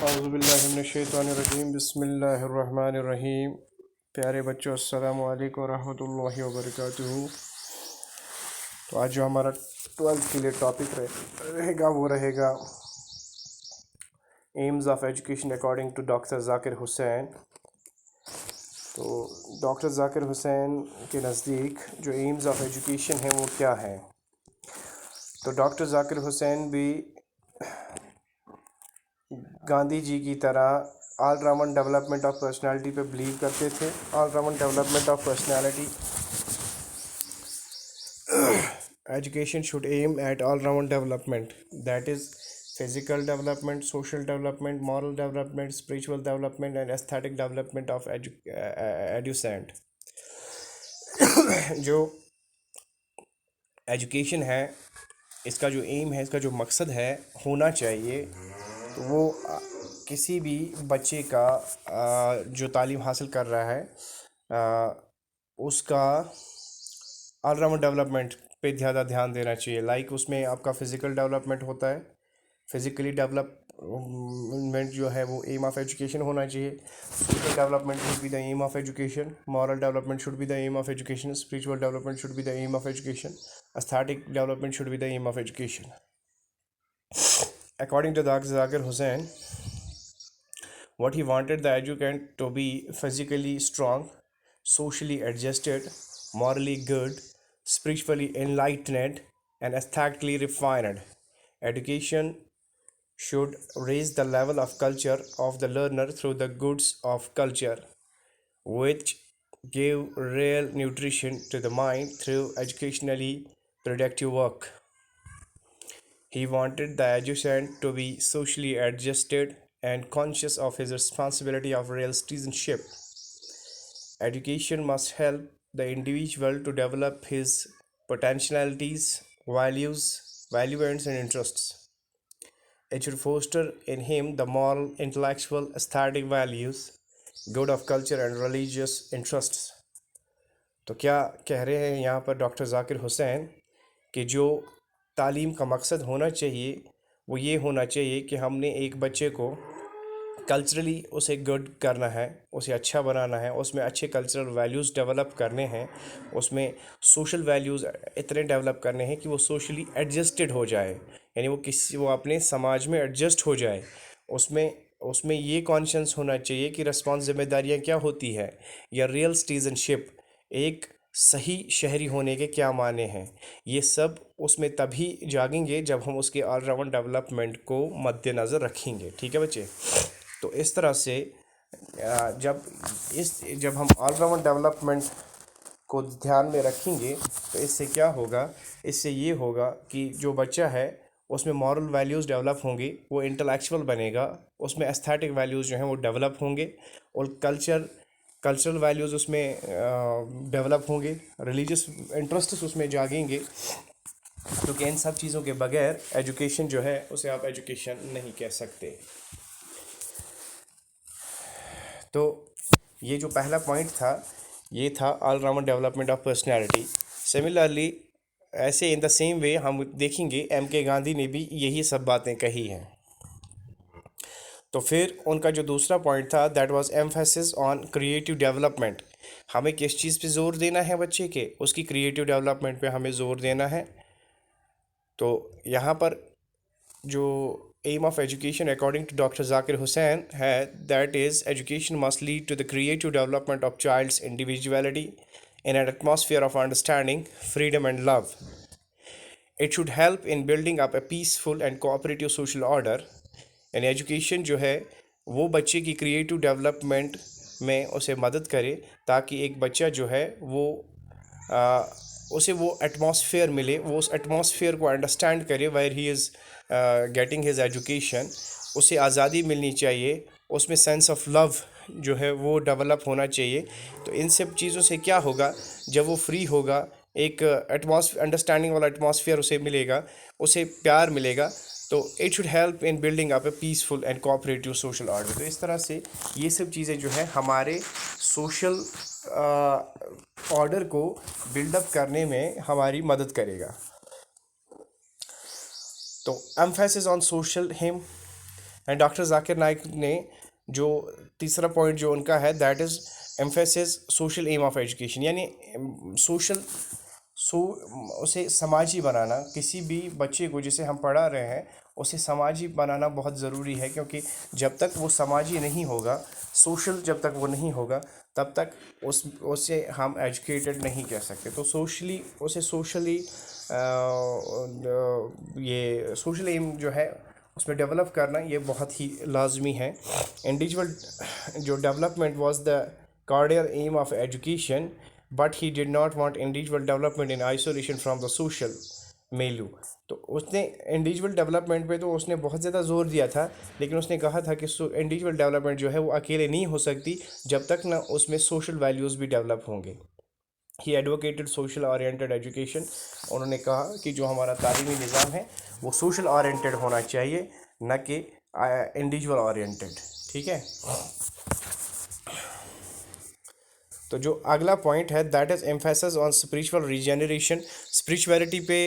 औज़ुबिल्लाहिमिनश्शैतानिर्रजीम बिस्मिल्लाहिर्रहमानिर्रहीम। प्यारे बच्चों, अस्सलामु अलैकुम वरहमतुल्लाहि वबरकातुहू। तो आज जो हमारा 12th के लिए टॉपिक रहेगा वो रहेगा aims of education according to doctor Zakir Hussain. तो डॉक्टर ज़ाकिर हुसैन के नज़दीक जो एम्स ऑफ एजुकेशन है वो क्या है। तो डॉक्टर ज़ाकिर हुसैन भी गांधी जी की तरह all round development of personality पे बिलीव करते थे। All round development of personality education should aim at all round development, that is physical development, social development, moral development, spiritual development and aesthetic development of educent। जो education है इसका जो M है, इसका जो मकसद है होना चाहिए, तो वो किसी भी बच्चे का जो तालीम हासिल कर रहा है उसका ऑल राउंड डेवलपमेंट पे ज़्यादा ध्यान देना चाहिए। लाइक उसमें आपका फ़िज़िकल डेवलपमेंट होता है, फिज़िकली डेवलपमेंट जो है वो एम ऑफ एजुकेशन होना चाहिए। Social development should be the aim of education, moral development should be the aim of education, spiritual development should be the aim of education, aesthetic development should be the aim of education. According to Dr. Zakir Hussain, what he wanted the educand to be physically strong, socially adjusted, morally good, spiritually enlightened, and aesthetically refined. Education should raise the level of culture of the learner through the goods of culture, which give real nutrition to the mind through educationally productive work. He wanted the educand to be socially adjusted and conscious of his responsibility of real citizenship. Education must help the individual to develop his potentialities, values, and interests. It should foster in him the moral, intellectual, aesthetic values, good of culture, and religious interests. तो क्या कह रहे हैं यहाँ पर doctor Zakir Hussain कि जो तालीम का मकसद होना चाहिए वो ये होना चाहिए कि हमने एक बच्चे को कल्चरली उसे गुड करना है, उसे अच्छा बनाना है, उसमें अच्छे कल्चरल वैल्यूज़ डेवलप करने हैं, उसमें सोशल वैल्यूज़ इतने डेवलप करने हैं कि वो सोशली एडजस्टेड हो जाए, यानी वो अपने समाज में एडजस्ट हो जाए। उसमें उसमें ये कॉन्शियस होना चाहिए कि जिम्मेदारियाँ क्या होती है, या रियल सिटीज़नशिप, एक सही शहरी होने के क्या माने हैं। ये सब उसमें तभी जागेंगे जब हम उसके ऑलराउंड डेवलपमेंट को मद्देनज़र रखेंगे। ठीक है बच्चे। तो इस तरह से जब हम ऑलराउंड डेवलपमेंट को ध्यान में रखेंगे तो इससे क्या होगा, इससे ये होगा कि जो बच्चा है उसमें मॉरल वैल्यूज़ डेवलप होंगी, वो इंटेलेक्चुअल बनेगा, उसमें एस्थेटिक वैल्यूज़ जो हैं वो डेवलप होंगे, और कल्चरल वैल्यूज़ उसमें डेवलप होंगे, रिलीजियस इंटरेस्ट उसमें जागेंगे। क्योंकि इन सब चीज़ों के बगैर एजुकेशन जो है उसे आप एजुकेशन नहीं कह सकते। तो ये जो पहला पॉइंट था ये था all round development of personality. Similarly ऐसे इन द सेम वे हम देखेंगे M.K. गांधी ने भी यही सब बातें कही हैं। तो फिर उनका जो दूसरा पॉइंट था that was emphasis on creative development. हमें किस चीज़ पे ज़ोर देना है बच्चे के, उसकी क्रिएटिव डेवलपमेंट पे हमें ज़ोर देना है। तो यहाँ पर जो aim of education according to Dr. Zakir Hussain है that is education must lead to the creative development of child's individuality in an atmosphere of understanding, freedom and love. It should help in building up a peaceful and cooperative social order. यानी education जो है वो बच्चे की creative development में उसे मदद करे, ताकि एक बच्चा जो है वो उसे वो एटमॉस्फेयर मिले, वो उस एटमॉस्फेयर को अंडरस्टैंड करे where he is getting his education. उसे आज़ादी मिलनी चाहिए, उसमें सेंस ऑफ लव जो है वो डेवलप होना चाहिए। तो इन सब चीज़ों से क्या होगा, जब वो फ्री होगा, एक अंडरस्टैंडिंग वाला एटमॉस्फेयर उसे मिलेगा, उसे प्यार मिलेगा, तो it should help in building up A peaceful and cooperative social order. तो इस तरह से ये सब चीज़ें जो है हमारे सोशल ऑर्डर को बिल्डअप करने में हमारी मदद करेगा। तो emphasis on social him and doctor Zakir Naik ने जो तीसरा पॉइंट जो उनका है, that is emphasis social aim of education, यानी सोशल सो उसे समाजी बनाना, किसी भी बच्चे को जिसे हम पढ़ा रहे हैं उसे समाजी बनाना बहुत ज़रूरी है, क्योंकि जब तक वो समाजी नहीं होगा, सोशल जब तक वो नहीं होगा, तब तक उसे हम एजुकेटेड नहीं कह सकते। तो सोशली उसे सोशली ये सोशल एम जो है उसमें डेवलप करना ये बहुत ही लाजमी है। इंडिविजुअल जो development was the cardinal aim of education, but he did not want individual development in isolation from the social milieu. तो उसने इंडिविजुअल डेवलपमेंट पे तो उसने बहुत ज़्यादा जोर दिया था, लेकिन उसने कहा था कि इंडिविजुअल डेवलपमेंट जो है वो अकेले नहीं हो सकती जब तक ना उसमें सोशल वैल्यूज़ भी डेवलप होंगे। ही एडवोकेटेड सोशल ओरिएंटेड एजुकेशन। उन्होंने कहा कि जो हमारा तालीमी निज़ाम है वो सोशल ओरिएंटेड होना चाहिए, न कि इंडिविजुअल ओरिएंटेड। ठीक है। तो जो अगला पॉइंट है, that is emphasis on spiritual regeneration. Spirituality पे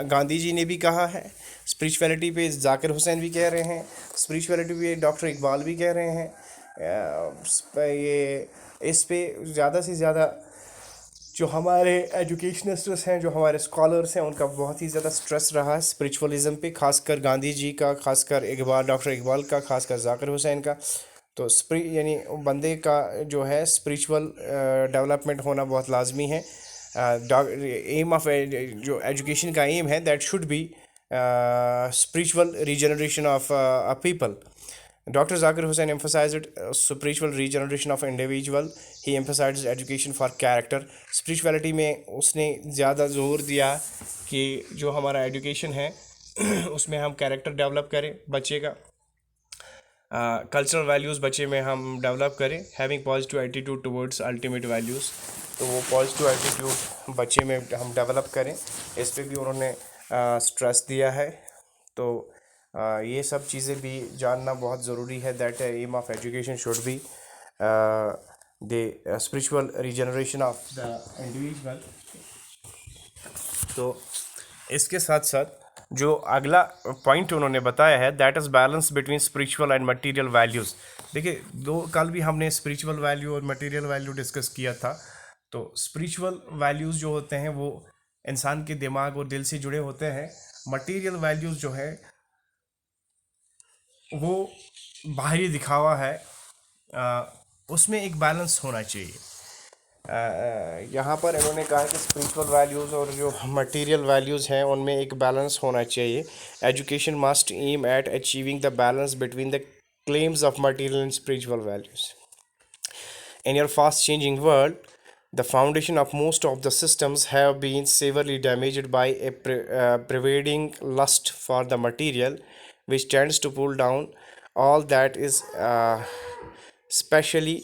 गांधी जी ने भी कहा है, स्पिरिचुअलिटी पे जाकिर हुसैन भी कह रहे हैं, स्पिरिचुअलिटी पे डॉक्टर इकबाल भी कह रहे हैं। ये इस पे ज़्यादा से ज़्यादा जो हमारे एजुकेशनिस्ट्स हैं, जो हमारे स्कॉलर्स हैं, उनका बहुत ही ज़्यादा स्ट्रेस रहा है स्पिरिचुअलिज़म पे, खासकर गांधी जी का, खासकर इकबाल, डॉक्टर इकबाल का, खासकर जाकिर हुसैन का। तो यानी बंदे का जो है स्पिरिचुअल डेवलपमेंट होना बहुत लाजमी है। एम ऑफ जो एजुकेशन का एम है, that should be spiritual regeneration of a people. Dr. Zakir Hussain emphasized spiritual regeneration of individual. He emphasized education for character. Spirituality में उसने ज़्यादा जोर दिया कि जो हमारा एजुकेशन है उसमें हम कैरेक्टर डेवलप करें बच्चे का, कल्चरल वैल्यूज़ बच्चे में हम डेवलप करें, having positive attitude towards ultimate values. तो वो पॉजिटिव एटीट्यूड बच्चे में हम डेवलप करें, इस पर भी उन्होंने स्ट्रेस दिया है। तो ये सब चीज़ें भी जानना बहुत ज़रूरी है, that aim of education should be the spiritual regeneration of the individual. तो इसके साथ साथ जो अगला पॉइंट उन्होंने बताया है, that is balance between spiritual and material values. देखिए, कल भी हमने स्पिरिचुअल वैल्यू और मटेरियल वैल्यू डिस्कस किया था। तो स्पिरिचुअल वैल्यूज़ जो होते हैं वो इंसान के दिमाग और दिल से जुड़े होते हैं। मटेरियल वैल्यूज़ जो है वो बाहरी दिखावा है, उसमें एक बैलेंस होना चाहिए। यहाँ पर इन्होंने कहा कि स्पिरिचुअल वैल्यूज़ और जो मटेरियल वैल्यूज़ हैं उनमें एक बैलेंस होना चाहिए। Education must aim at achieving the balance between the claims of material and spiritual values. In your fast changing world, the foundation of most of the systems have been severely damaged by a pervading lust for the material, which tends to pull down all that is specially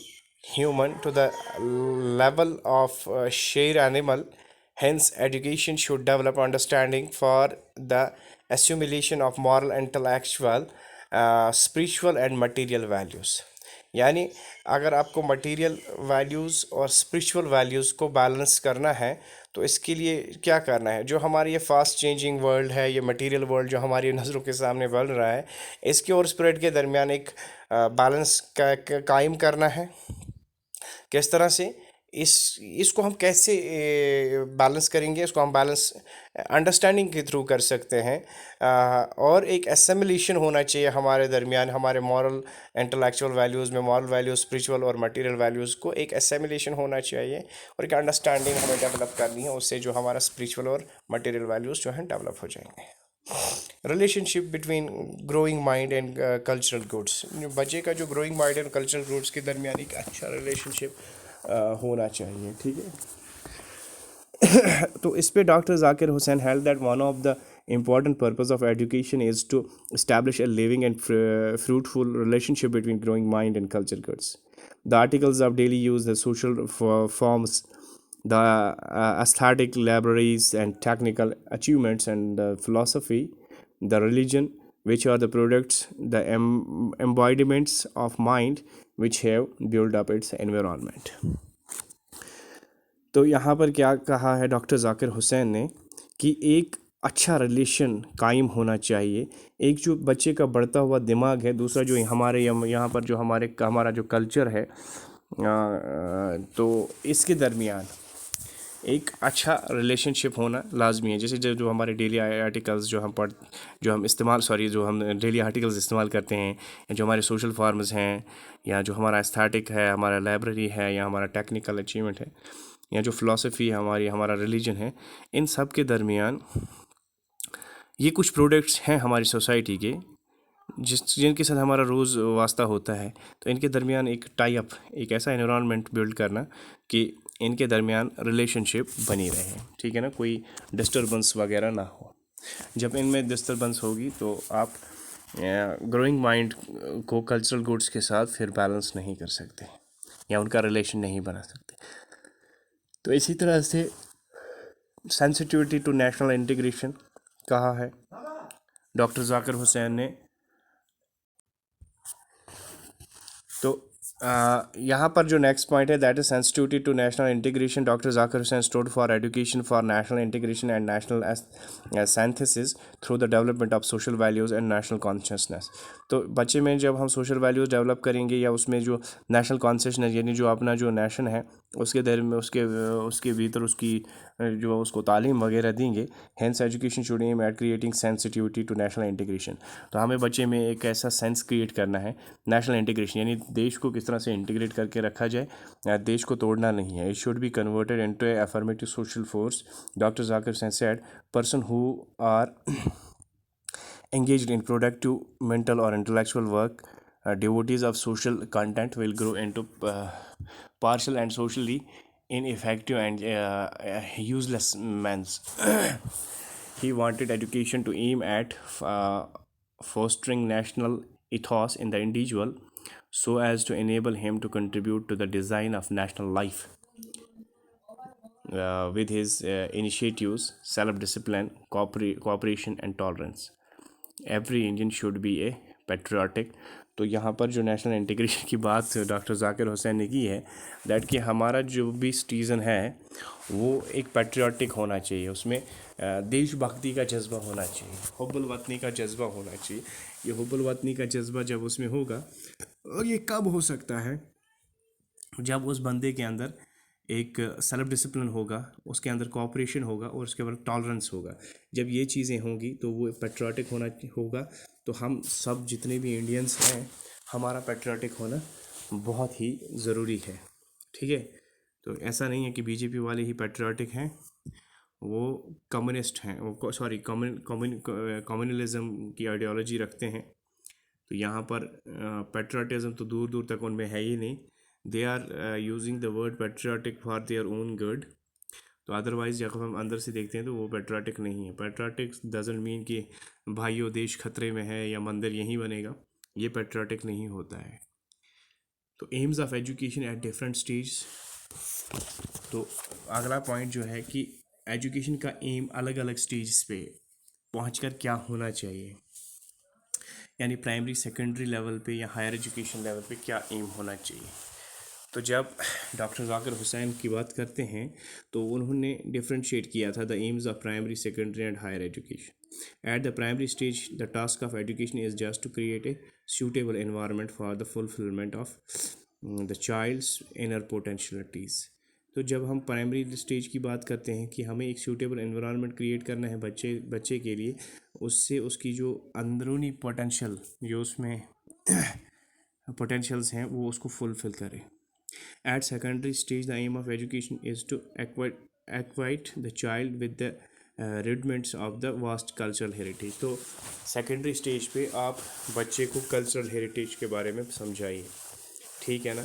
human to the level of sheer animal. Hence, education should develop understanding for the assimilation of moral, intellectual, spiritual and material values. यानी अगर आपको material values और spiritual values को balance करना है तो इसके लिए क्या करना है। जो हमारी ये फास्ट चेंजिंग वर्ल्ड है, ये मटेरियल वर्ल्ड जो हमारी नज़रों के सामने बढ़ रहा है, इसके और स्पिरिट के दरमियान एक बैलेंस कायम करना है। किस तरह से इसको हम कैसे बैलेंस करेंगे, इसको हम बैलेंस अंडरस्टैंडिंग के थ्रू कर सकते हैं। और एक एसिमिलेशन होना चाहिए हमारे दरमियान, हमारे मॉरल इंटेलेक्चुअल वैल्यूज़ में, मॉरल वैल्यूज़, स्पिरिचुअल और मटेरियल वैल्यूज़ को एक एसिमिलेशन होना चाहिए और एक अंडरस्टैंडिंग हमें डेवलप करनी है। उससे जो हमारा स्पिरिचुअल और मटेरियल वैल्यूज़ जो हैं डेवलप हो जाएंगे। Relationship between growing mind and cultural goods. बच्चे का जो growing mind and cultural goods के दरमियान एक अच्छा रिलेशनशिप होना चाहिए। ठीक है। तो इस पे doctor Zakir Hussain held that one of the important purpose of education is to establish a living and fruitful relationship between growing mind and culture goods. The articles of daily use, the social forms, the aesthetic libraries and technical achievements, and the philosophy, the religion, which are the products, the embodiments of mind which have built up its environment. तो यहाँ पर क्या कहा है doctor Zakir Hussain ने कि एक अच्छा रिलेशन कायम होना चाहिए। एक जो बच्चे का बढ़ता हुआ दिमाग है, दूसरा जो हमारे यहाँ पर जो हमारा जो कल्चर है, तो इसके दरमियान एक अच्छा रिलेशनशिप होना लाजमी है। जैसे जो हमारे डेली आर्टिकल्स जो हम इस्तेमाल सॉरी जो हम डेली आर्टिकल्स इस्तेमाल करते हैं, या जो हमारे सोशल फॉर्म्स हैं, या जो हमारा एस्थेटिक है, हमारा लाइब्रेरी है, या हमारा टेक्निकल अचीवमेंट है, या जो फ़िलासफ़ी है हमारा रिलीजन है, इन सब के दरमियान ये कुछ प्रोडक्ट्स हैं हमारी सोसाइटी के जिनके साथ हमारा रोज़ वास्ता होता है। तो इनके दरमियान एक टाई अप, एक ऐसा एनवायरनमेंट बिल्ड करना कि इनके दरमियान रिलेशनशिप बनी रहे, ठीक है ना, कोई डिस्टरबेंस वगैरह ना हो। जब इनमें डिस्टरबेंस होगी तो आप ग्रोइंग माइंड को कल्चरल गुड्स के साथ फिर बैलेंस नहीं कर सकते, या उनका रिलेशन नहीं बना सकते। तो इसी तरह से सेंसिटिविटी टू नेशनल इंटीग्रेशन कहा है डॉक्टर जाकिर हुसैन ने। तो यहाँ पर जो नेक्स्ट पॉइंट है, that is sensitivity to national integration. Doctor Zakir Hussain stood for education for national integration and national synthesis through the development of social values and national consciousness. तो बच्चे में जब हम सोशल वैल्यूज़ डेवलप करेंगे, या उसमें जो नेशनल कॉन्शियसनेस यानी जो अपना जो नेशन है उसके दर में उसके भीतर उसकी जो उसको तालीम वगैरह देंगे। Hence education should aim at creating sensitivity to national integration. तो हमें बच्चे में एक ऐसा सेंस क्रिएट करना है नेशनल इंटीग्रेशन, यानी देश को किस तरह से इंटीग्रेट करके रखा जाए, देश को तोड़ना नहीं है। It should be converted into a affirmative social force. Doctor Zakir Hussain said person who are engaged in productive mental or intellectual work, devotees of social content will grow into partial and socially ineffective and useless men. He wanted education to aim at fostering national ethos in the individual so as to enable him to contribute to the design of national life with his initiatives, self-discipline, cooperation and tolerance. Every Indian should be A patriotic. तो यहाँ पर जो national integration की बात doctor Zakir Hussain ने की है, that कि हमारा जो भी सिटीज़न है वो एक पेट्रियाटिक होना चाहिए, उसमें देशभक्ति का जज्बा होना चाहिए, हुब्बुल वतनी का जज्बा होना चाहिए। ये हुब्बुल वतनी का जज्बा जब उसमें होगा, और ये कब हो सकता है, जब उस बंदे के अंदर एक सेल्फ डिसिप्लिन होगा, उसके अंदर कोऑपरेशन होगा, और उसके बाद टॉलरेंस होगा। जब ये चीज़ें होंगी तो वो पेट्रियाटिक होगा। तो हम सब जितने भी इंडियंस हैं, हमारा पेट्रियाटिक होना बहुत ही ज़रूरी है, ठीक है। तो ऐसा नहीं है कि बीजेपी वाले ही पेट्रियाटिक हैं, वो कम्युनिस्ट हैं, वो सॉरी कम्युनलिज्म की आइडियोलॉजी रखते हैं। तो यहाँ पर पेट्रियाटिज़म तो दूर दूर तक उनमें है ही नहीं। They are using the word patriotic for their own good. तो अदरवाइज़ जब हम अंदर से देखते हैं तो वो पेट्रियाटिक नहीं है। पेट्रियाटिक डजंट मीन कि भाइयों देश खतरे में है या मंदिर यहीं बनेगा, ये पेट्रियाटिक नहीं होता है। तो AIIMS of education at different stage. तो अगला पॉइंट जो है कि एजुकेशन का एम अलग अलग स्टेज पे पहुंचकर क्या होना चाहिए, यानी प्राइमरी सेकेंडरी लेवल पे या हायर एजुकेशन लेवल पे क्या एम होना चाहिए। तो जब डॉक्टर जाकिर हुसैन की बात करते हैं तो उन्होंने डिफ्रेंशिएट किया था the aims of primary secondary and higher education. At the primary stage the task of education is just to create a suitable environment for the fulfilment of the child's inner potentialities. तो जब हम primary stage की बात करते हैं कि हमें एक सूटेबल एनवायरनमेंट क्रिएट करना है बच्चे के लिए, उससे उसकी जो अंदरूनी पोटेंशियल जो उसमें पोटेंशियल्स हैं वो उसको फुलफ़िल करें। At secondary stage, the aim of education is to acquaint the child with the rudiments of the vast cultural heritage। तो सेकेंडरी स्टेज पे आप बच्चे को कल्चरल हेरिटेज के बारे में समझाइए, ठीक है ना।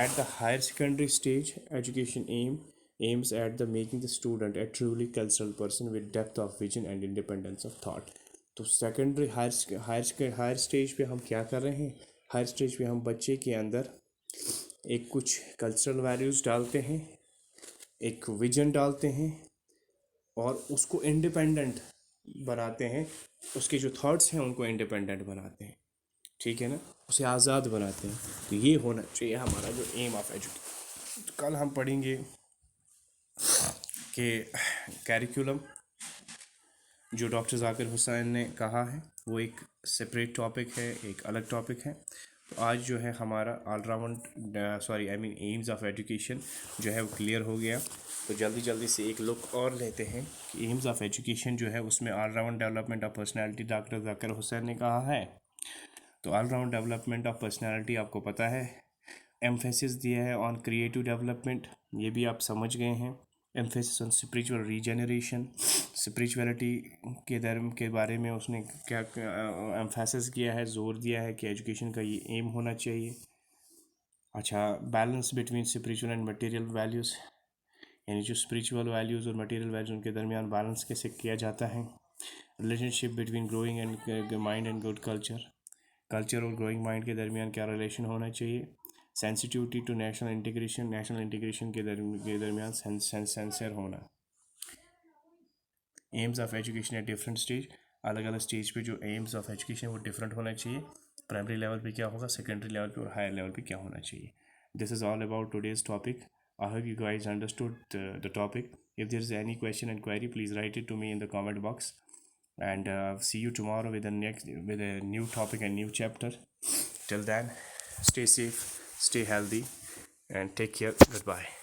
At the higher secondary stage education aims at the making the student a truly cultural person with depth of vision and independence of thought। तो सेकेंडरी हायर स्टेज पे हम क्या कर रहे हैं, हायर स्टेज पे हम बच्चे के अंदर एक कुछ कल्चरल वैल्यूज़ डालते हैं, एक विजन डालते हैं, और उसको इंडिपेंडेंट बनाते हैं। उसके जो थॉट्स हैं उनको इंडिपेंडेंट बनाते हैं, ठीक है ना, उसे आज़ाद बनाते हैं। तो ये होना चाहिए हमारा जो एम ऑफ एजुकेशन। तो कल हम पढ़ेंगे कि कैरिकुलम जो डॉक्टर जाकिर हुसैन ने कहा है वो एक सेपरेट टॉपिक है, एक अलग टॉपिक है। तो आज जो है हमारा ऑलराउंड एम्स ऑफ एजुकेशन जो है वो क्लियर हो गया। तो जल्दी जल्दी से एक लुक और लेते हैं कि एम्स ऑफ एजुकेशन जो है उसमें all round development of personality doctor Zakir Hussain ने कहा है। तो ऑलराउंड डेवलपमेंट ऑफ पर्सनैलिटी आपको पता है, एम्फेसिस दिया है ऑन क्रिएटिव डेवलपमेंट, ये भी आप समझ गए हैं। Emphasis on spiritual regeneration, spirituality के बारे में उसने क्या एम्फेसिस किया है, जोर दिया है कि एजुकेशन का ये एम होना चाहिए। अच्छा, balance between spiritual and material values, यानी जो स्पिरिचुअल वैल्यूज़ और मटेरियल वैल्यूज़ उनके दरमियान बैलेंस कैसे किया जाता है। Relationship between growing and mind and good culture, culture और ग्रोइंग माइंड के दरमियान क्या रिलेशन होना चाहिए। Sensitivity to national integration, national integration के दरमियान सेंसर होना। Aims of education at different stage, अलग अलग स्टेज पे जो एम्स ऑफ एजुकेशन वो डिफरेंट होना चाहिए। प्राइमरी लेवल पे क्या होगा, सेकेंडरी लेवल पे और हायर लेवल पे क्या होना चाहिए। This is all about today's topic. I hope you guys understood the topic. If there is any question and query, please write it to me in the comment box. And see you tomorrow with with a new topic and new chapter. Till then, stay safe, stay healthy, and take care. Goodbye.